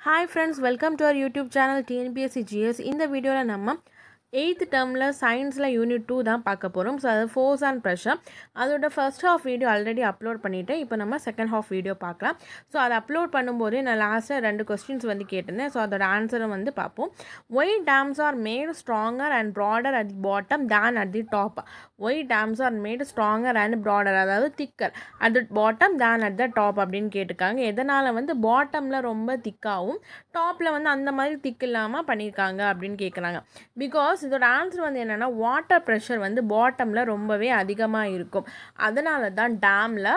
Hi friends, welcome to our YouTube channel Tnpsc GS. In the video la namma 8th term la science la unit 2 தான் பார்க்க போறோம். So அது force and pressure. அதோட first half video already upload பண்ணிட்டேன். இப்போ நம்ம second half video பார்க்கலாம். So அது upload பண்ணும்போது நான் லாஸ்ட்ல ரெண்டு questions வந்து கேட்டிருந்தேன். So அதோட ஆன்சரை வந்து பார்ப்போம். Why dams are made stronger and broader at the bottom than at the top? Why dams are made stronger and broader, அதாவது thicker at the bottom than at the top அப்படின்னு கேட்டிருக்காங்க. எதனால வந்து பாட்டம்ல ரொம்ப திக்காவும் டாப்ல வந்து அந்த மாதிரி திக் இல்லாம பண்ணிருக்காங்க அப்படின்னு கேக்குறாங்க. Because இதோட ஆன்சர் வந்து என்னன்னா வாட்டர் பிரஷர் வந்து பாட்டம்ல ரொம்பவே அதிகமா இருக்கும். அதனால தான் டேம்ல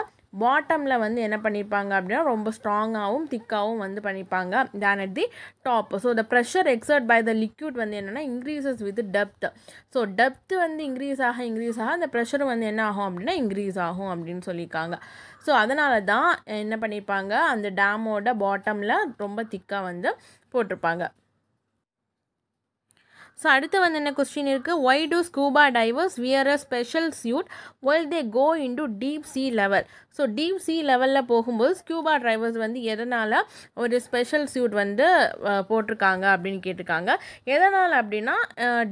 பாட்டம்ல வந்து என்ன பண்ணிருப்பாங்க அப்படினா ரொம்ப ஸ்ட்ராங்காவும் திக்காவும் வந்து பண்ணிருப்பாங்க than at the top. So the pressure exerted by the liquid வந்து என்னன்னா increases with depth. So depth வந்து increase ஆக அந்த pressure வந்து என்ன ஆகும் அப்படினா increase ஆகும் அப்படின்னு சொல்லிருக்காங்க. ஸோ அதனால தான் என்ன பண்ணியிருப்பாங்க அந்த டேமோட பாட்டமில் ரொம்ப திக்காக வந்து போட்டிருப்பாங்க. ஸோ அடுத்து வந்து என்ன கொஸ்டின் இருக்குது, why do scuba divers wear a special suit while they go into deep sea level? So deep sea லெவலில் போகும்போது ஸ்கூபா ட்ரைவர்ஸ் வந்து எதனால் ஒரு ஸ்பெஷல் சூட் வந்து போட்டிருக்காங்க அப்படின்னு கேட்டிருக்காங்க. எதனால் அப்படின்னா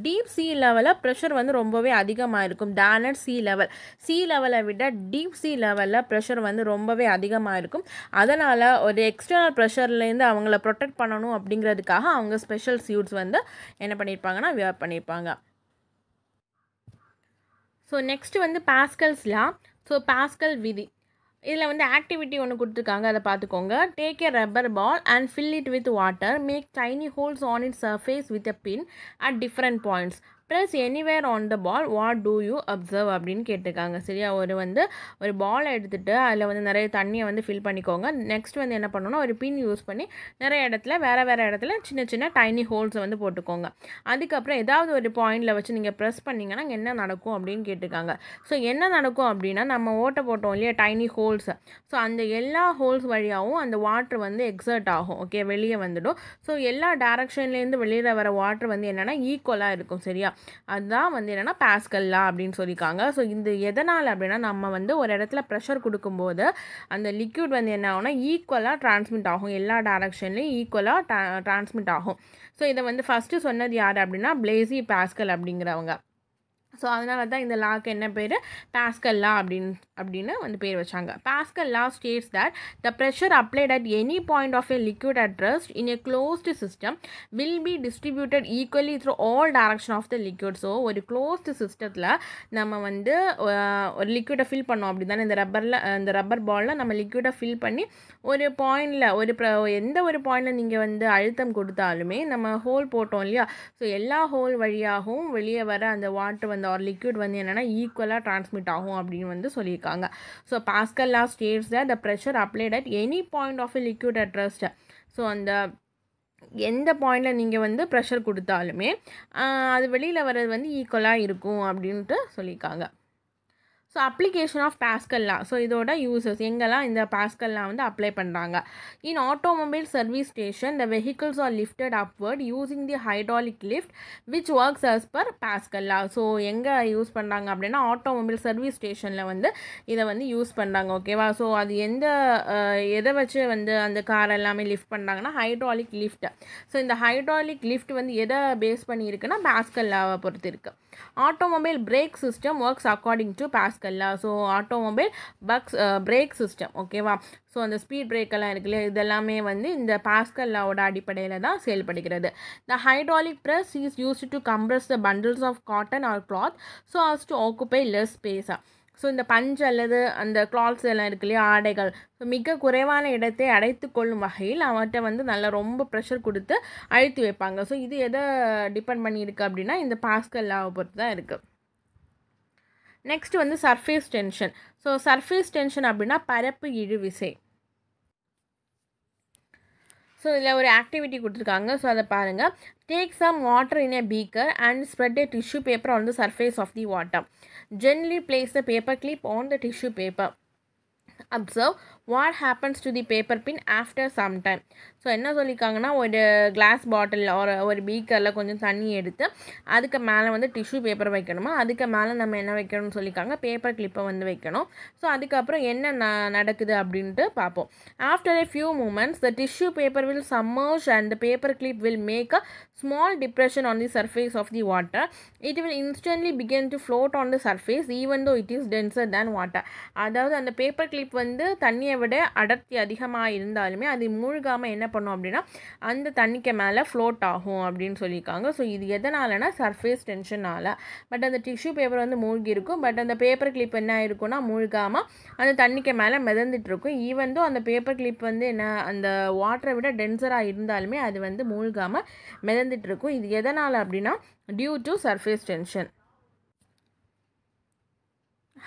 டீப் sea லெவலில் ப்ரெஷர் வந்து ரொம்பவே அதிகமாக இருக்கும். than at sea level. sea லெவலை விட டீப் sea லெவலில் ப்ரெஷர் வந்து ரொம்பவே அதிகமாக இருக்கும். அதனால் ஒரு எக்ஸ்டர்னல் ப்ரெஷர்லேருந்து அவங்கள ப்ரொடெக்ட் பண்ணணும் அப்படிங்கிறதுக்காக அவங்க ஸ்பெஷல் சூட்ஸ் வந்து என்ன பண்ணியிருப்பாங்கன்னா வியர் பண்ணியிருப்பாங்க. ஸோ நெக்ஸ்ட் வந்து பாஸ்கல்ஸ் லா. ஸோ பாஸ்கல் விதி இதில் வந்து ஆக்டிவிட்டி ஒன்று கொடுத்துருக்காங்க, அதை பார்த்துக்கோங்க. Take a rubber ball and fill it with water, make tiny holes on it surface with a pin at different points, press anywhere on the ball, what do you observe அப்படின்னு கேட்டிருக்காங்க. சரியா, ஒரு பாலை எடுத்துகிட்டு அதில் வந்து நிறைய தண்ணியை வந்து ஃபில் பண்ணிக்கோங்க. நெக்ஸ்ட் வந்து என்ன பண்ணணும்னா ஒரு பின் யூஸ் பண்ணி நிறைய இடத்துல வேறு இடத்துல சின்ன சின்ன டைனி ஹோல்ஸை வந்து போட்டுக்கோங்க. அதுக்கப்புறம் ஏதாவது ஒரு பாயிண்டில் வச்சு நீங்கள் ப்ரெஸ் பண்ணிங்கன்னா என்ன நடக்கும் அப்படின்னு கேட்டிருக்காங்க. ஸோ என்ன நடக்கும் அப்படின்னா நம்ம ஓட்டை போட்டோம் இல்லையா டைனி ஹோல்ஸ், ஸோ அந்த எல்லா ஹோல்ஸ் வழியாகவும் அந்த வாட்டர் வந்து எக்ஸர்ட் ஆகும். ஓகே, வெளியே வந்துடும். ஸோ எல்லா டைரக்ஷன்லேருந்து வெளியில் வர வாட்டர் வந்து என்னென்னா ஈக்குவலாக இருக்கும். சரியா, அதுதான் வந்து என்னென்னா பாஸ்கல் லா அப்படின்னு சொல்லியிருக்காங்க. ஸோ இந்த எதனால் அப்படின்னா நம்ம வந்து ஒரு இடத்துல ப்ரெஷர் கொடுக்கும்போது அந்த லிக்யூட் வந்து என்ன ஆகும்னா ஈக்குவலாக டிரான்ஸ்மிட் ஆகும், எல்லா டைரக்ஷன்லேயும் ஈக்குவலாக டிரான்ஸ்மிட் ஆகும். ஸோ இதை வந்து ஃபஸ்ட்டு சொன்னது யார் அப்படின்னா பிளேசி பாஸ்கல் அப்படிங்கிறவங்க. ஸோ அதனால தான் இந்த லாக்கு என்ன பேர் பாஸ்கல் லா அப்படின்னு வந்து பேர் வச்சாங்க. Pascal law states that the pressure applied at any point of a liquid at rest in a closed system will be distributed equally through all direction of the liquid. So ஒரு closed சிஸ்டத்தில் நம்ம வந்து ஒரு லிக்விடை fill பண்ணோம் அப்படி தானே, இந்த rubber பாலில் நம்ம லிக்விடை ஃபில் பண்ணி ஒரு பாயிண்டில் எந்த ஒரு பாயிண்டில் நீங்கள் வந்து அழுத்தம் கொடுத்தாலுமே நம்ம ஹோல் போட்டோம் இல்லையா, ஸோ எல்லா ஹோல் வழியாகவும் வெளியே வர அந்த வாட்டர் வந்து ஒரு லிக்விட் வந்து என்னென்னா ஈக்குவலாக டிரான்ஸ்மிட் ஆகும் அப்படின்னு வந்து சொல்லியிருக்காங்க. So Pascal law states that the pressure applied at any point of a liquid at rest. So அந்த எந்த பாயிண்டில் நீங்கள் வந்து ப்ரெஷர் கொடுத்தாலுமே அது வெளியில் வர்றது வந்து ஈக்குவலாக இருக்கும் அப்படின்ட்டு சொல்லியிருக்காங்க. So application of Pascal law. So இதோட யூசஸ் எங்கெல்லாம் இந்த பாஸ்கல் லா வந்து அப்ளை பண்ணுறாங்க. In automobile service station the vehicles are lifted upward using the hydraulic lift which works as per Pascal law. So எங்கே யூஸ் பண்ணுறாங்க அப்படின்னா automobile service ஸ்டேஷனில் வந்து இதை வந்து யூஸ் பண்ணுறாங்க. ஓகேவா, ஸோ அது எதை வச்சு வந்து அந்த கார் எல்லாமே லிஃப்ட் பண்ணுறாங்கன்னா ஹைட்ராலிக் லிஃப்ட். ஸோ இந்த ஹைட்ராலிக் லிஃப்ட் வந்து எதை பேஸ் பண்ணி இருக்குன்னா பாஸ்கல் லாவை பொறுத்து இருக்குது. Automobile brake system works according to Pascal law. So automobile brake system ஓகேவா, ஸோ அந்த ஸ்பீட் பிரேக்கெல்லாம் இருக்குல்ல, இதெல்லாமே வந்து இந்த பாஸ்கல் லாவோட அடிப்படையில் தான் செயல்படுகிறது. The hydraulic press is used to compress the bundles of cotton or cloth so as to occupy less ஸ்பேஸா. ஸோ இந்த பஞ்சு அல்லது அந்த கிளாத்ஸ் எல்லாம் இருக்கு இல்லையா ஆடைகள், ஸோ மிக குறைவான இடத்தை அடைத்து கொள்ளும் வகையில் அவர்கிட்ட வந்து நல்லா ரொம்ப ப்ரெஷர் கொடுத்து அழுத்தி வைப்பாங்க. ஸோ இது எதை டிபெண்ட் பண்ணியிருக்கு அப்படின்னா இந்த பாஸ்கல் லாவை பொறுத்து தான் இருக்குது. நெக்ஸ்ட் வந்து surface tension. So surface tension அப்படின்னா பரப்பு இழுவிசை. ஸோ இதில் ஒரு ஆக்டிவிட்டி கொடுத்துருக்காங்க, ஸோ அதை பாருங்கள். Take some water in a beaker and spread a tissue paper on the surface of the water. Gently place the paper clip on the tissue paper. Observe What happens to the paper pin after some time? So என்ன சொல்லியிருக்காங்கன்னா ஒரு glass bottle ஒரு பீக்கரில் கொஞ்சம் தண்ணி எடுத்து அதுக்கு மேலே வந்து டிஷ்யூ பேப்பர் வைக்கணுமா, அதுக்கு மேலே நம்ம என்ன வைக்கணும்னு சொல்லியிருக்காங்க, பேப்பர் கிளிப்பை வந்து வைக்கணும். ஸோ அதுக்கப்புறம் என்ன நடக்குது அப்படின்ட்டு பார்ப்போம். After a few moments the tissue paper will submerge and the paper clip will make a small depression on the surface of the water. It will instantly begin to float on the surface even though it is denser than water. அதாவது அந்த paper clip வந்து தண்ணியை விட அடர்த்தி அதிகமாக இருந்தாலுமே அது மூழ்காமல் என்ன பண்ணும் அப்படின்னா அந்த தண்ணிக்கு மேலே ஃப்ளோட் ஆகும் அப்படின்னு சொல்லியிருக்காங்க. ஸோ இது எதனாலனா சர்ஃபேஸ் டென்ஷனால். பட் அந்த டிஷ்யூ பேப்பர் வந்து மூழ்கி இருக்கும், பட் அந்த பேப்பர் கிளிப் என்ன ஆயிருக்கும்னா மூழ்காமல் அந்த தண்ணிக்கு மேலே மிதந்துட்டு இருக்கும். ஈவன் தோ அந்த பேப்பர் கிளிப் வந்து என்ன அந்த வாட்டரை விட டென்சராக இருந்தாலுமே அது வந்து மூழ்காமல் மிதந்துட்டு இருக்கும். இது எதனால் அப்படின்னா due to surface tension.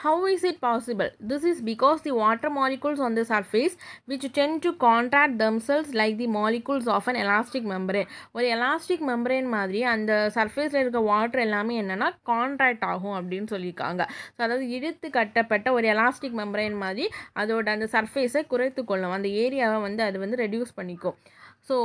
How is it possible? This is because the water molecules on the surface which tend to contract themselves like the molecules of an elastic membrane. ஒரு elastic membrane மாதிரி அந்த சர்ஃபேஸில் இருக்க water எல்லாமே என்னென்னா contract ஆகும் அப்படின்னு சொல்லியிருக்காங்க. ஸோ அதாவது இழுத்து கட்டப்பட்ட ஒரு எலாஸ்டிக் மெம்பரேன் மாதிரி அதோட அந்த சர்ஃபேஸை குறைத்து கொள்ளும், அந்த ஏரியாவை வந்து அது வந்து ரெடியூஸ் பண்ணிக்கும். So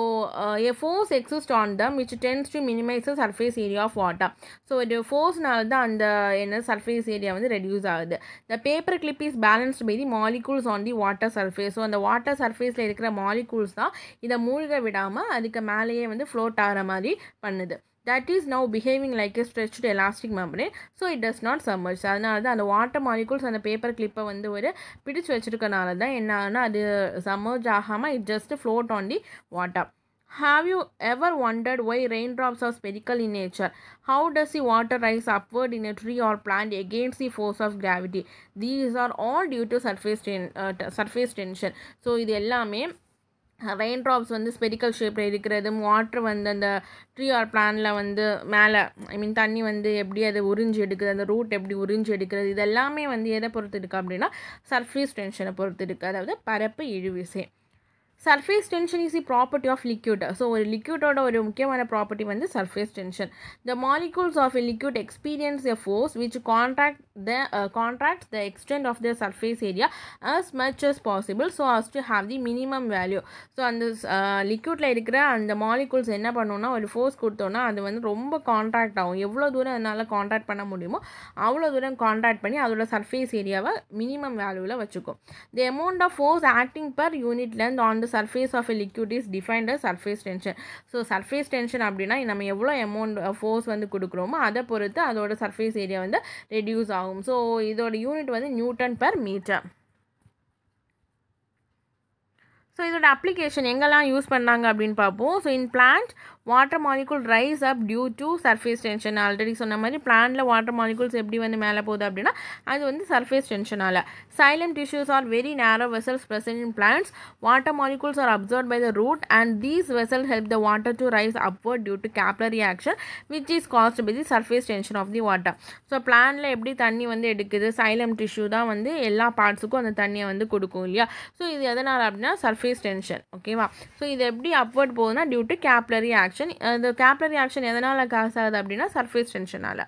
a force exists on them which tends to minimize the surface area of water. So the forceனால தான் அந்த என்ன surface area வந்து reduce ஆகுது. The paper clip is balanced by the molecules on the water surface. So அந்த water surfaceல இருக்கிற molecules தான் இதை மூழ்க விடாமல் அதுக்கு மேலேயே வந்து float ஆகிற மாதிரி பண்ணுது. That is now behaving like a stretched elastic membrane, so it does not submerge. அதனால தான் அந்த வாட்டர் மாலிகூல்ஸ் அந்த பேப்பர் கிளிப்பை வந்து ஒரு பிடிச்சு வச்சிருக்கனால தான் என்ன ஆகுனா அது சம்மர்ஜ் ஆகாமல் it just float on the water. Have you ever wondered why raindrops are spherical in nature? How does the water rise upward in a tree or plant against the force of gravity? These are all due to surface tension. So இது எல்லாமே Raindrops வந்து spherical ஷேப்பில் இருக்கிறது, water வந்து அந்த tree R பிளான்ல வந்து மேலே தண்ணி வந்து எப்படி அதை உறிஞ்சி எடுக்குது, அந்த ரூட் எப்படி உறிஞ்சி எடுக்கிறது, இது எல்லாமே வந்து எதை பொறுத்து இருக்குது அப்படின்னா சர்ஃபேஸ் டென்ஷனை பொறுத்து இருக்குது, அதாவது பரப்பு இழுவிசை. Surface tension is the property of liquid. So ஒரு liquidோட ஒரு முக்கியமான ப்ராப்பர்ட்டி வந்து surface tension. The molecules of a liquid experience a force which contracts the extent of their surface area as much as possible so as to have the minimum value. So அந்த liquidல இருக்கிற அந்த molecules என்ன பண்ணுன்னா ஒரு force கொடுத்தோன்னா அது வந்து ரொம்ப கான்ட்ராக்ட் ஆகும். எவ்வளோ தூரம் அதனால் கான்ட்ராக்ட் பண்ண முடியுமோ அவ்வளோ தூரம் கான்ட்ராக்ட் பண்ணி அதோட சர்ஃபேஸ் ஏரியாவை மினிமம் வேல்யூவில் வச்சுக்கும். The amount of force acting per unit length on the surface of a liquid is defined as surface tension. So surface tension அப்படின்னா நம்ம எவ்வளோ amount force வந்து கொடுக்குறோமோ அதை பொறுத்து அதோட surface area வந்து reduce ஆகும். ஸோ இதோட யூனிட் வந்து நியூட்டன் per மீட்டர். ஸோ இதோட அப்ளிகேஷன் எங்கெல்லாம் யூஸ் பண்ணாங்க அப்படின்னு பார்ப்போம். So in plant water molecule rise up due to surface tension. Already சொன்ன மாதிரி பிளான்ட்டில் வாட்டர் மாலிகூல்ஸ் எப்படி வந்து மேலே போகுது அப்படின்னா அது வந்து சர்ஃபேஸ் டென்ஷனால். Xylem tissues are very narrow vessels present in plants. Water molecules are absorbed by the root and these vessels help the water to rise upward due to capillary action which is caused by the surface tension of the water. So பிளான்ட்டில் எப்படி தண்ணி வந்து எடுக்குது, xylem tissue தான் வந்து எல்லா பார்ட்ஸுக்கும் அந்த தண்ணியை வந்து கொடுக்கும் இல்லையா. ஸோ இது எதனால் அப்படின்னா சர்ஃபேஸ் டென்ஷன். ஓகேவா. ஸோ இது எப்படி அப்வர்ட் போகுதுன்னா டியூ டு கேப்லரி ஆக்ஷன். இந்த கேப்லரி ஆக்ஷன் எதனால் காசு ஆகுது அப்படின்னா surface டென்ஷனால்.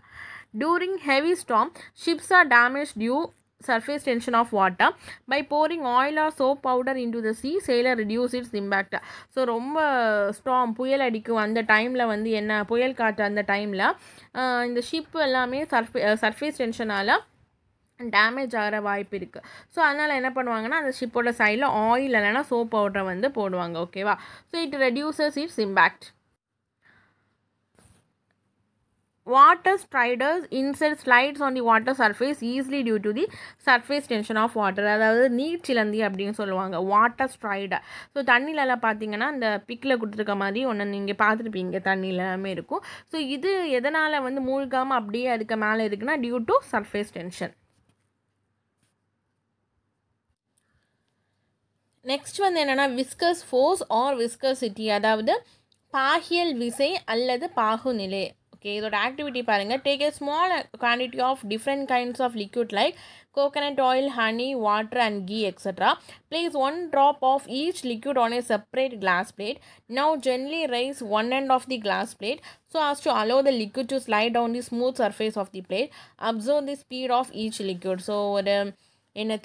During heavy storm, ships are damaged due surface tension of water. By pouring oil or soap powder into the sea, sailor reduce its impact. So ரொம்ப storm புயல் அடிக்கும் அந்த டைமில் வந்து என்ன புயல் காற்று அந்த டைமில் இந்த ஷிப் எல்லாமே சர்ஃபேஸ் டென்ஷனால் டேமேஜ் ஆகிற வாய்ப்பு இருக்குது. ஸோ அதனால் என்ன பண்ணுவாங்கன்னா அந்த ஷிப்போட சைடில் ஆயில் இல்லைனா சோப் பவுடரை வந்து போடுவாங்க. ஓகேவா. So it reduces it's impact. Water striders insect slides on the water surface easily due to the surface tension of water. அதாவது நீர் சிலந்தி அப்படின்னு சொல்லுவாங்க வாட்டர் ஸ்ட்ரைடர். ஸோ தண்ணிலலாம் பார்த்தீங்கன்னா இந்த பிக்கில் கொடுத்துருக்க மாதிரி ஒன்று நீங்கள் பார்த்துருப்பீங்க, தண்ணியில் எல்லாமே இருக்கும். ஸோ இது எதனால் வந்து மூழ்காமல் அப்படியே அதுக்கு மேலே இருக்குன்னா due to surface tension. Next வந்து என்னென்னா விஸ்கஸ் ஃபோர்ஸ் ஆர் விஸ்கசிட்டி, அதாவது பாகியல் விசை அல்லது பாகுநிலை. ஓகே, இதோட ஆக்டிவிட்டி பாருங்கள். Take a small quantity of different kinds of liquid like coconut oil, honey, water and ghee etc. Place 1 drop of each liquid on a separate glass plate. Now gently raise one end of the glass plate so as to allow the liquid to slide down the smooth surface of the plate. Observe the speed of each liquid. So ஒரு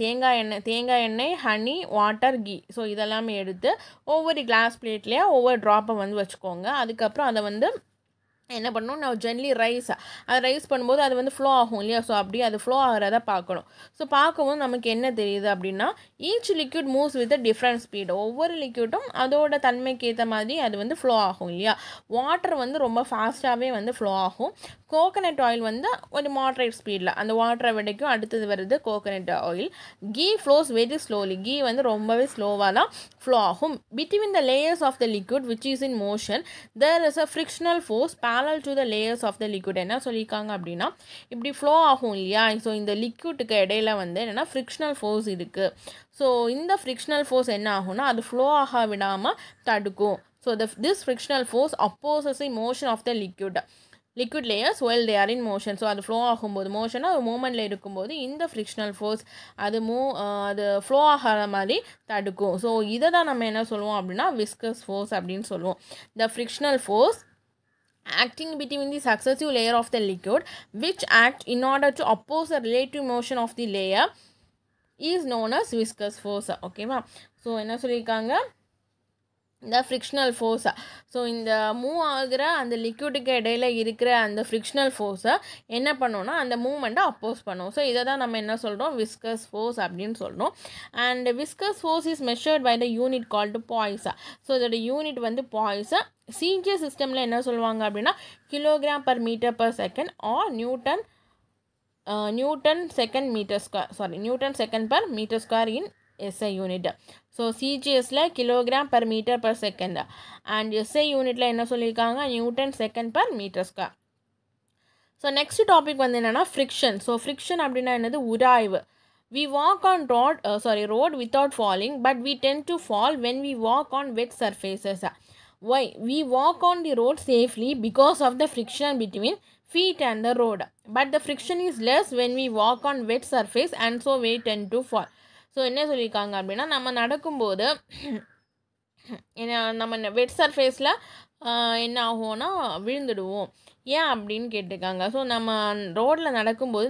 தேங்காய் எண்ணெய் honey water key so இதெல்லாமே எடுத்து ஒவ்வொரு class பிளேட்லேயே ஒவ்வொரு ட்ராப்பை வந்து வச்சுக்கோங்க. அதுக்கப்புறம் அதை வந்து என்ன பண்ணணும், நான் ஜென்லி அதை ரைஸ் பண்ணும்போது அது வந்து ஃப்ளோ ஆகும் இல்லையா, ஸோ அப்படியே அது ஃப்ளோ ஆகிறத பார்க்கணும். ஸோ பார்க்கவும் நமக்கு என்ன தெரியுது அப்படின்னா, each liquid moves with different speed. ஒவ்வொரு லிக்விடும் அதோட தன்மைக்கு ஏற்ற மாதிரி அது வந்து ஃப்ளோ ஆகும் இல்லையா. வாட்டர் வந்து ரொம்ப ஃபாஸ்ட்டாகவே வந்து ஃப்ளோ ஆகும். கோகனட் ஆயில் வந்து ஒரு மாட்ரேட் ஸ்பீடில், அந்த வாட்டரை விடைக்கும் அடுத்தது வருது coconut oil. Ghee flows very slowly. Ghee வந்து ரொம்பவே ஸ்லோவாக தான் ஃப்ளோ ஆகும். Between the layers of the liquid which is in motion there is a frictional force parallel to the layers of the liquid. என்ன சொல்லியிருக்காங்க அப்படின்னா, இப்படி ஃப்ளோ ஆகும் இல்லையா, ஸோ இந்த லிக்விட்டுக்கு இடையில வந்து என்னென்னா ஃப்ரிக்ஷனல் ஃபோர்ஸ் இருக்குது. ஸோ இந்த ஃப்ரிக்ஷனல் ஃபோர்ஸ் என்ன ஆகும்னா அது ஃப்ளோ ஆக விடாமல் தடுக்கும். So this frictional force opposes the motion of the liquid layers while they are in motion. So அது ஃப்ளோ ஆகும்போது மோஷனாக ஒரு மூமெண்ட்டில் இருக்கும்போது இந்த ஃப்ரிக்ஷனல் ஃபோர்ஸ் அது ஃப்ளோ ஆகாத மாதிரி தடுக்கும். ஸோ இதை தான் நம்ம என்ன சொல்லுவோம் அப்படின்னா விஸ்கஸ் ஃபோர்ஸ் அப்படின்னு சொல்லுவோம். The frictional force acting between the successive layer of the liquid which act in order to oppose the relative motion of the layer is known as viscous force. ஓகேவா. So என்ன சொல்லியிருக்காங்க, இந்த frictional ஃபோர்ஸை, so இந்த move ஆகிற அந்த லிக்விடுக்கு இடையில இருக்கிற அந்த ஃப்ரிக்ஷனல் ஃபோர்ஸை என்ன பண்ணோன்னா அந்த மூவ்மெண்ட்டை அப்போஸ் பண்ணும். ஸோ இதை தான் நம்ம என்ன சொல்கிறோம் விஸ்கஸ் ஃபோர்ஸ் அப்படின்னு சொல்கிறோம். And viscous force is measured by the unit called பாய்ஸா. ஸோ இதோட யூனிட் வந்து பாய்ஸா. சிஜிஎஸ் சிஸ்டமில் என்ன சொல்லுவாங்க அப்படின்னா kilogram per metre per second or newton second per metre square in SI unit. So சிஜிஎஸில் kilogram per metre per second and SI யூனிட்டில் என்ன சொல்லியிருக்காங்க newton second per metre square. So next topic வந்து என்னென்னா ஃப்ரிக்ஷன். ஸோ ஃப்ரிக்ஷன் அப்படின்னா என்னது, உராய்வு. We walk on road without falling, but we tend to fall when we walk on wet surfaces. Why? We walk on the road safely because of the friction between feet and the road, but the friction is less when we walk on wet surface and so we tend to fall. So என்ன சொல்லியிருக்காங்க அப்படின்னா, நம்ம நடக்கும்போது நம்ம வெட் சர்ஃபேஸில் என்ன ஆகும்னா விழுந்துடுவோம். ஏன் அப்படின்னு கேட்டிருக்காங்க. ஸோ நம்ம ரோட்டில் நடக்கும்போது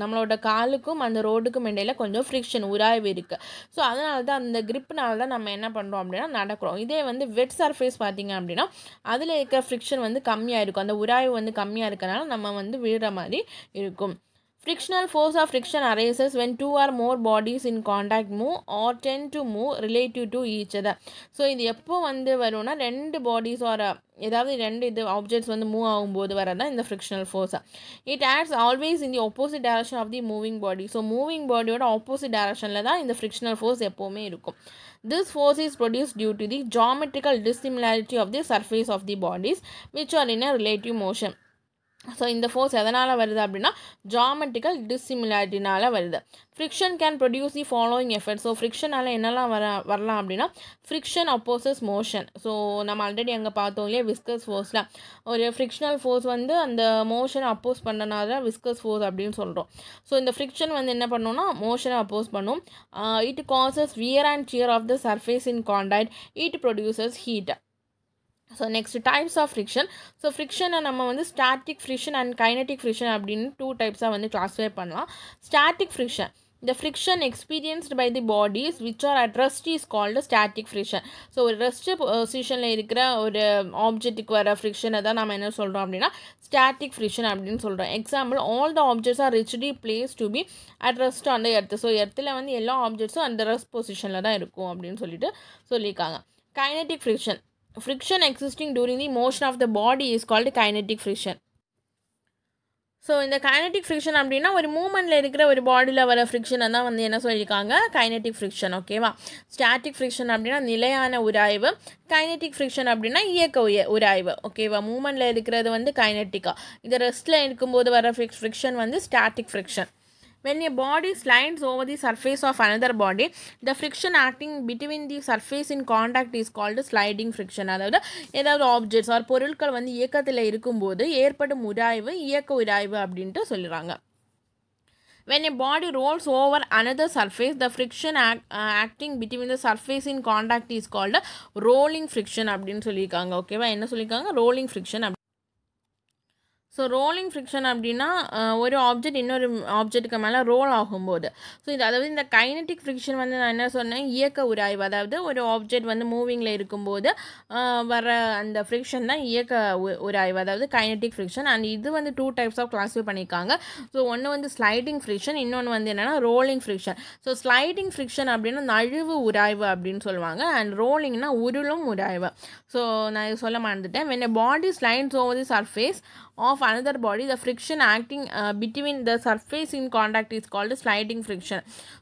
நம்மளோட காலுக்கும் அந்த ரோடுக்கும் இடையில கொஞ்சம் ஃப்ரிக்ஷன் உராய்வு இருக்குது. ஸோ அதனால தான் அந்த கிரிப்னால தான் நம்ம என்ன பண்ணுறோம் அப்படின்னா நடக்கிறோம். இதே வந்து வெட் சர்ஃபேஸ் பார்த்திங்க அப்படின்னா அதில் இருக்கிற ஃப்ரிக்ஷன் வந்து கம்மியாக இருக்கும், அந்த உராய்வு வந்து கம்மியாக இருக்கனால நம்ம வந்து விழுற மாதிரி இருக்கும். Frictional force of friction arises when two or more bodies in contact move or tend to move relative to each other. So இது எப்போ வந்து வரும்னா ரெண்டு பாடிஸ் ஒரு ஏதாவது ரெண்டு ஆப்ஜெக்ட்ஸ் வந்து மூவ் ஆகும்போது வரதான் இந்த frictional force. It acts always in the opposite direction of the moving body. So moving பாடியோட ஆப்போசிட் டைரக்ஷனில் தான் இந்த ஃப்ரிக்ஷனல் ஃபோர்ஸ் எப்போவுமே இருக்கும். This force is produced due to the geometrical dissimilarity of the surface of the bodies which are in a relative motion. So இந்த force எதனால் வருது அப்படின்னா ஜாமெட்ரிக்கல் டிஸ்சிமிலாரிட்டினால வருது. Friction can produce the following effect. So ஃப்ரிக்ஷனால் என்னெல்லாம் வரலாம் அப்படின்னா ஃப்ரிக்ஷன் அப்போசஸ் மோஷன். ஸோ நம்ம ஆல்ரெடி அங்கே பார்த்தோம் இல்லையா விஸ்கஸ் ஃபோர்ஸில் ஒரு ஃப்ரிக்ஷனல் ஃபோர்ஸ் வந்து அந்த மோஷனை அப்போஸ் பண்ணனால விஸ்கஸ் ஃபோர்ஸ் அப்படின்னு சொல்கிறோம். ஸோ இந்த ஃப்ரிக்ஷன் வந்து என்ன பண்ணோம்னா மோஷனை அப்போஸ் பண்ணும். It causes wear and tear of the surface in contact. It produces heat. So next types of friction. So ஃப்ரிக்ஷனை நம்ம வந்து static friction and kinetic friction அப்படின்னு 2 டைப்ஸாக வந்து கிளாஸிஃபை பண்ணலாம். Static friction, the friction experienced by the bodies which are at rest is called static friction. So ஒரு rest பொசிஷனில் இருக்கிற ஒரு ஆப்ஜெக்ட்டுக்கு வர ஃப்ரிக்ஷனை தான் நம்ம என்ன சொல்கிறோம் அப்படின்னா ஸ்டாட்டிக் ஃப்ரிக்ஷன் அப்படின்னு சொல்கிறோம். Example, all the objects are richly place to be at rest on the earth. So எர்த்தில் வந்து எல்லா ஆப்ஜெக்ட்ஸும் அந்த ரெஸ்ட் பொசிஷனில் தான் இருக்கும் அப்படின்னு சொல்லியிருக்காங்க. Kinetic friction, friction existing during the motion of the body is called kinetic friction. So இந்த கைனட்டிக் ஃப்ரிக்ஷன் அப்படின்னா ஒரு மூமெண்ட்டில் இருக்கிற ஒரு பாடியில் வர ஃப்ரிக்ஷனை தான் வந்து என்ன சொல்லியிருக்காங்க கைனட்டிக் ஃப்ரிக்ஷன். ஓகேவா. ஸ்டாட்டிக் ஃப்ரிக்ஷன் அப்படின்னா நிலையான உராய்வு, கைனட்டிக் ஃப்ரிக்ஷன் அப்படின்னா இயக்க உராய்வு. ஓகேவா. மூமெண்ட்டில் இருக்கிறது வந்து கைனட்டிக்கா, இது ரெஸ்ட்டில் இருக்கும்போது வர ஃப்ரிக்ஷன் வந்து static friction. When a body slides over the surface of another body, the friction acting between the surface in contact is called sliding friction. அதாவது ஏதாவது ஆப்ஜெக்ட்ஸ் ஆர் பொருட்கள் வந்து இயக்கத்தில் இருக்கும்போது ஏற்படும் உராய்வு இயக்க உராய்வு அப்படின்ட்டு சொல்லுறாங்க. When a body rolls over another surface, the friction acting between the surface in contact is called rolling friction அப்படின்னு சொல்லியிருக்காங்க. ஓகேவா. என்ன சொல்லியிருக்காங்க rolling friction. So rolling friction அப்படின்னா ஒரு ஆப்ஜெக்ட் இன்னொரு ஆப்ஜெக்ட்டுக்கு மேலே ரோல் ஆகும்போது. ஸோ இது அதாவது இந்த கைனட்டிக் ஃப்ரிக்ஷன் வந்து நான் என்ன சொன்னேன், இயக்க உராய்வு. அதாவது ஒரு ஆப்ஜெக்ட் வந்து மூவிங்கில் இருக்கும்போது வர அந்த ஃப்ரிக்ஷன் தான் இயக்க உராய்வு, அதாவது கைனட்டிக் ஃப்ரிக்ஷன். அண்ட் இது வந்து 2 டைப்ஸ் ஆஃப் கிளாஸிஃபை பண்ணியிருக்காங்க. ஸோ ஒன்று வந்து ஸ்லைடிங் ஃப்ரிக்ஷன், இன்னொன்று வந்து என்னென்னா rolling friction. So sliding friction அப்படின்னா நழுவு உராய்வு அப்படின்னு சொல்லுவாங்க. அண்ட் ரோலிங்னா உருளும் உராய்வு. ஸோ நான் இது சொல்ல மறந்துட்டேன். when a body slides over the surface of another body, the friction acting between the surface in contact is called sliding friction.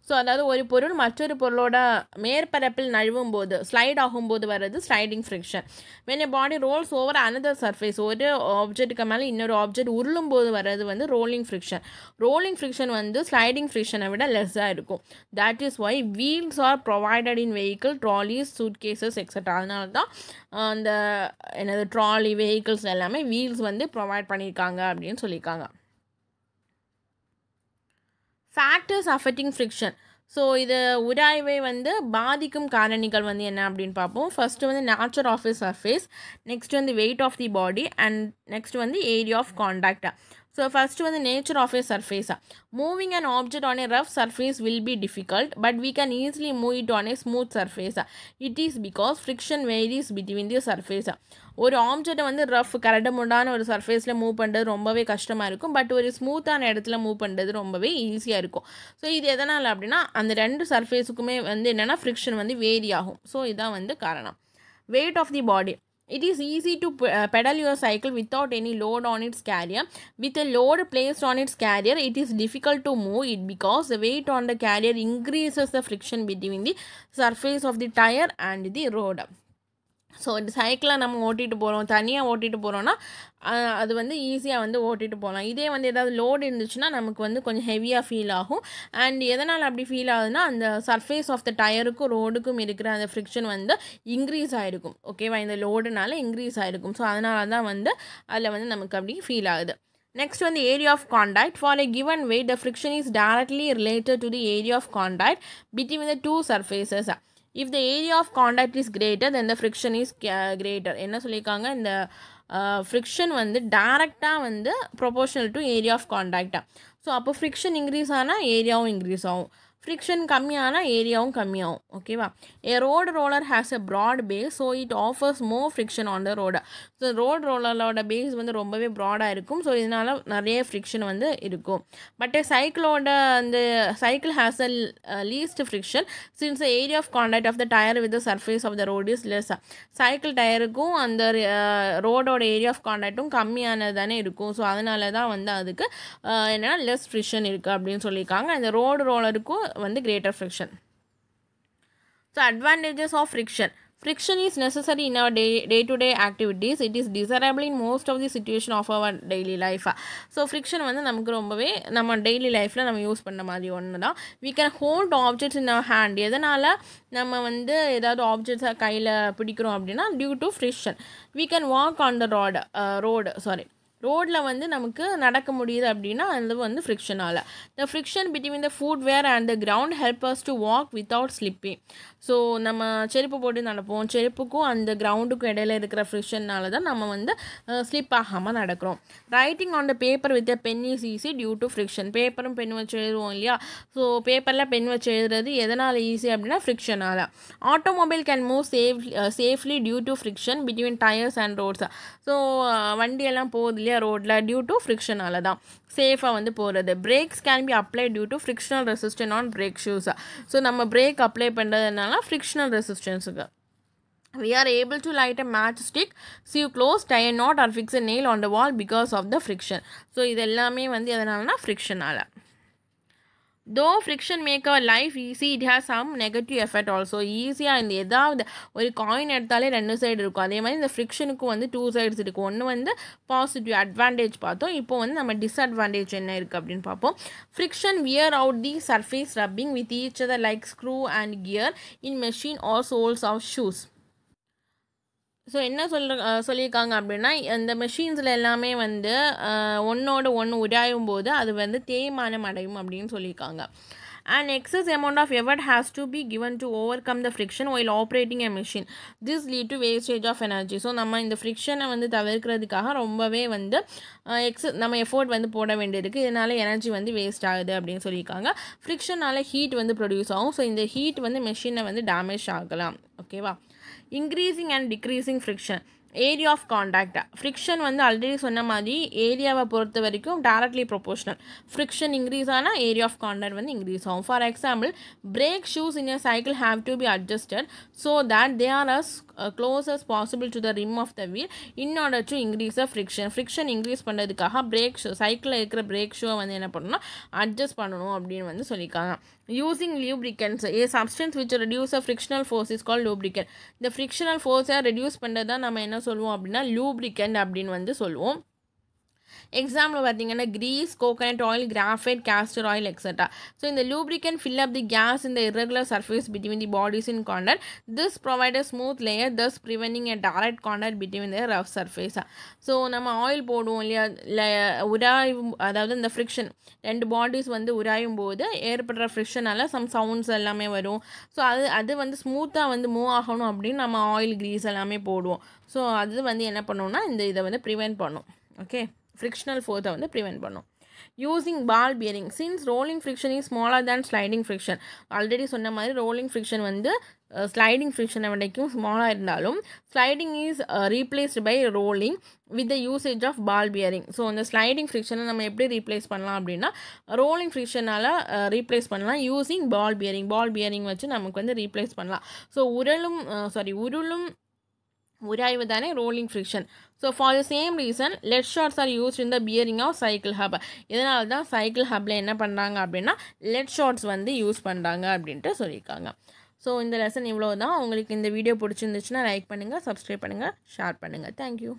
So அதாவது ஒரு பொருள் மற்றொரு பொருளோட மேற்பரப்பில் நழுவும் போது, ஸ்லைட் ஆகும்போது வர்றது sliding friction. when a body rolls over another surface, ஒரு ஆப்ஜெக்ட்டுக்கு மேலே இன்னொரு ஆப்ஜெக்ட் உருளும் போது வர்றது வந்து ரோலிங் ஃப்ரிக்ஷன். ரோலிங் ஃப்ரிக்ஷன் வந்து ஸ்லைடிங் ஃப்ரிக்ஷனை விட லெஸ்ஸாக இருக்கும். That is why wheels are provided in vehicle, trolleys, suitcases extra. அதனால தான் அந்த என்னது ட்ராலி வெஹிக்கிள்ஸ் எல்லாமே வீல்ஸ் வந்து ப்ரொவைட் பண்ணியிருக்காங்க அப்படின்னு சொல்லியிருக்காங்க. Factors affecting friction. ஸோ இது உராய்வை வந்து பாதிக்கும் காரணிகள் வந்து என்ன அப்படின்னு பார்ப்போம். ஃபர்ஸ்ட் வந்து nature of the surface, next வந்து weight of the body, and next வந்து area of contact. So first வந்து nature of a surface. Moving an object on a rough surface will be difficult, but we can easily move it on a smooth surface. It is because friction varies between the surface. ஒரு ஆப்ஜெக்டை வந்து rough கரடுமுடான ஒரு சர்ஃபேஸில் move பண்ணுறது ரொம்பவே கஷ்டமாக இருக்கும், but ஒரு ஸ்மூத்தான இடத்துல மூவ் பண்ணுறது ரொம்பவே ஈஸியாக இருக்கும். ஸோ இது எதனால் அப்படின்னா அந்த ரெண்டு சர்ஃபேஸுக்குமே வந்து என்னென்னா ஃப்ரிக்ஷன் வந்து வேரி ஆகும். ஸோ இதான் வந்து காரணம். Weight of the body. It is easy to pedal your cycle without any load on its carrier. With a load placed on its carrier, it is difficult to move it because the weight on the carrier increases the friction between the surface of the tire and the road. So இந்த சைக்கிளை நம்ம ஓட்டிகிட்டு போகிறோம், தனியாக ஓட்டிகிட்டு போகிறோன்னா அது வந்து ஈஸியாக வந்து ஓட்டிகிட்டு போகலாம். இதே வந்து ஏதாவது லோடு இருந்துச்சுன்னா நமக்கு வந்து கொஞ்சம் ஹெவியாக ஃபீல் ஆகும். அண்ட் எதனால் அப்படி ஃபீல் ஆகுதுன்னா அந்த சர்ஃபேஸ் ஆஃப் த டயருக்கும் ரோடுக்கும் இருக்கிற அந்த ஃப்ரிக்ஷன் வந்து இன்க்ரீஸ் ஆகிருக்கும். ஓகேவா, இந்த லோடுனால இன்க்ரீஸ் ஆகிருக்கும். ஸோ அதனால தான் வந்து அதில் வந்து நமக்கு அப்படி ஃபீல் ஆகுது. நெக்ஸ்ட் வந்து area of contact. For a given weight, the friction is directly related to the area of contact between the two surfaces. If the area of contact is greater, then the friction is greater. என்ன சொல்லியிருக்காங்க, இந்த friction வந்து டைரெக்டாக வந்து proportional to area of காண்டாக்டாக. So அப்போ friction increase ஆனால் ஏரியாவும் இன்க்ரீஸ் ஆகும், ஃப்ரிக்ஷன் கம்மியானால் ஏரியாவும் கம்மியாகும். ஓகேவா. A road roller has a broad base, so it offers more friction on the road. So road ரோலரோட பேஸ் வந்து ரொம்பவே ப்ராடாக இருக்கும். ஸோ இதனால் நிறைய ஃப்ரிக்ஷன் வந்து இருக்கும். பட் சைக்கிளோட அந்த cycle has a least friction since the area of contact of the tyre with the surface of the road is less. Cycle டயருக்கும் அந்த ரோடோட ஏரியா ஆஃப் காண்டாக்டும் கம்மியானது தானே இருக்கும். ஸோ அதனால தான் வந்து அதுக்கு என்னென்னா லெஸ் ஃப்ரிக்ஷன் இருக்குது அப்படின்னு சொல்லியிருக்காங்க. இந்த ரோடு ரோலருக்கும் வந்து greater friction. So advantages of friction. Friction is necessary in our day-to-day activities. It is desirable in most of the situation of our daily life. So friction வந்து நமக்கு ரொம்பவே நம்ம டெய்லி லைஃப்பில் நம்ம யூஸ் பண்ண மாதிரி ஒன்று தான். We can hold objects in our hand. எதனால் நம்ம வந்து ஏதாவது ஆப்ஜெக்ட்ஸை கையில் பிடிக்கிறோம் அப்படின்னா due to friction. We can walk on the ரோடில் வந்து நமக்கு நடக்க முடியுது அப்படின்னா அது வந்து ஃப்ரிக்ஷனால். The friction between the footwear and the ground help us to walk without slipping. So நம்ம செருப்பு போட்டு நடப்போம், செருப்புக்கும் அந்த கிரவுண்டுக்கும் இடையில இருக்கிற ஃப்ரிக்ஷனால் தான் நம்ம வந்து ஸ்லிப் ஆகாமல் நடக்கிறோம். Writing on the paper with a pen is easy due to friction. பேப்பரும் பென் வச்சு எழுதுவோம் இல்லையா. ஸோ பேப்பரில் பென் வச்சு எழுதுறது எதனால் ஈஸி அப்படின்னா ஃப்ரிக்ஷனால். Automobile can move safely due to friction between tyres and roads. So வண்டியெல்லாம் போகுது இல்லையா ரோட்டில், டியூ டு ஃப்ரிக்ஷனால் தான் சேஃபாக வந்து போகிறது. Brakes can be apply due to frictional resistance on brake shoes. So நம்ம பிரேக் அப்ளை பண்ணுறதுனால ஃப்ரிக்ஷனல் ரெசிஸ்டன்ஸுக்கு. We are able to light a matchstick, sew close, tie a knot or fix a nail on the wall because of the friction. So இது எல்லாமே வந்து எதனாலனா ஃப்ரிக்ஷனால். Though friction make our life easy, it has some negative effect also. ஈஸியாக இந்த ஏதாவது ஒரு coin எடுத்தாலே ரெண்டு சைடு இருக்கும். அதே மாதிரி இந்த ஃப்ரிக்ஷனுக்கும் வந்து 2 சைட்ஸ் இருக்கும். ஒன்று வந்து பாசிட்டிவ் அட்வான்டேஜ் பார்த்தோம், இப்போ வந்து நம்ம டிஸ்அட்வான்டேஜ் என்ன இருக்குது அப்படின்னு பார்ப்போம். Friction wear out the surface rubbing with each other like screw and gear in machine or soles of shoes. So என்ன சொல்லியிருக்காங்க அப்படின்னா இந்த மெஷின்ஸில் எல்லாமே வந்து ஒன்றோட ஒன்று உராயும் போது அது வந்து தேய்மானம் அடையும் அப்படின்னு சொல்லியிருக்காங்க. An excess amount of effort has to be given to overcome the friction while operating a machine. This lead to wastage of energy. So நம்ம இந்த ஃப்ரிக்ஷனை வந்து தவிர்க்கிறதுக்காக ரொம்பவே வந்து நம்ம எஃபோர்ட் வந்து போட வேண்டியிருக்கு. இதனால எனர்ஜி வந்து வேஸ்ட் ஆகுது அப்படின்னு சொல்லியிருக்காங்க. ஃப்ரிக்ஷனால் ஹீட் வந்து ப்ரொடியூஸ் ஆகும். ஸோ இந்த ஹீட் வந்து மெஷினை வந்து டேமேஜ் ஆகலாம். ஓகேவா? Increasing and decreasing friction. Area of contact. Friction வந்து ஆல்ரெடி சொன்ன மாதிரி ஏரியாவை பொறுத்த வரைக்கும் டைரக்ட்லி ப்ரொபோஷனல். ஃப்ரிக்ஷன் இன்க்ரீஸ் ஆனால் ஏரியா ஆஃப் காண்டாக்ட் வந்து இன்க்ரீஸ் ஆகும். For example, brake shoes in a cycle have to be adjusted so that they are as close as possible to the rim of the wheel in order to increase the friction. friction increase பண்ணுறதுக்காக brake shoe சைக்கிளில் இருக்கிற break ஷூவை வந்து என்ன பண்ணணும்னா adjust பண்ணணும் அப்படின்னு வந்து சொல்லியிருக்காங்க. using lubricants, a substance which reduce a frictional force is called lubricant. இந்த frictional force reduce பண்ணுறது தான் நம்ம என்ன சொல்லுவோம் அப்படின்னா lubricant அப்படின்னு வந்து சொல்லுவோம். எக்ஸாம்பிள் பார்த்தீங்கன்னா grease, coconut oil, graphite, castor oil, etc. So இந்த lubricant fill up the gas in the irregular surface between the bodies in contact. This provide a smooth layer, thus preventing a direct contact between the rough surface. So நம்ம oil போடுவோம் இல்லையா, உராய்வு, அதாவது இந்த friction ரெண்டு bodies வந்து உராயும் போது ஏற்படுற ஃப்ரிக்ஷனால் சம் சவுண்ட்ஸ் எல்லாமே வரும். ஸோ அது வந்து ஸ்மூத்தாக வந்து மூவ் ஆகணும் அப்படின்னு நம்ம ஆயில் கிரீஸ் எல்லாமே போடுவோம். ஸோ அது வந்து என்ன பண்ணணும்னா இதை வந்து ப்ரிவென்ட் பண்ணும். ஓகே, frictional force வந்து prevent பண்ணும். using ball bearing, since rolling friction is smaller than sliding friction. Already சொன்ன மாதிரி rolling friction வந்து sliding friction விடைக்கும் ஸ்மாலாக இருந்தாலும் sliding is replaced by rolling with the usage of ball bearing. So அந்த sliding friction நம்ம எப்படி replace பண்ணலாம் அப்படின்னா rolling frictionனால் replace பண்ணலாம் using ball bearing வச்சு நமக்கு வந்து ரீப்ளேஸ் பண்ணலாம். ஸோ உருளும் உராய்வு தானே rolling friction. So for the same reason lead shots are used in the bearing of cycle hub. இதனால தான் சைக்கிள் ஹப்பில் என்ன பண்ணுறாங்க அப்படின்னா லெட் ஷார்ட்ஸ் வந்து யூஸ் பண்ணுறாங்க அப்படின்ட்டு சொல்லியிருக்காங்க. ஸோ இந்த லெசன் இவ்வளோ தான். உங்களுக்கு இந்த வீடியோ பிடிச்சிருந்துச்சுன்னா லைக் பண்ணுங்கள், சப்ஸ்கிரைப் பண்ணுங்கள், ஷேர் பண்ணுங்கள். தேங்க்யூ.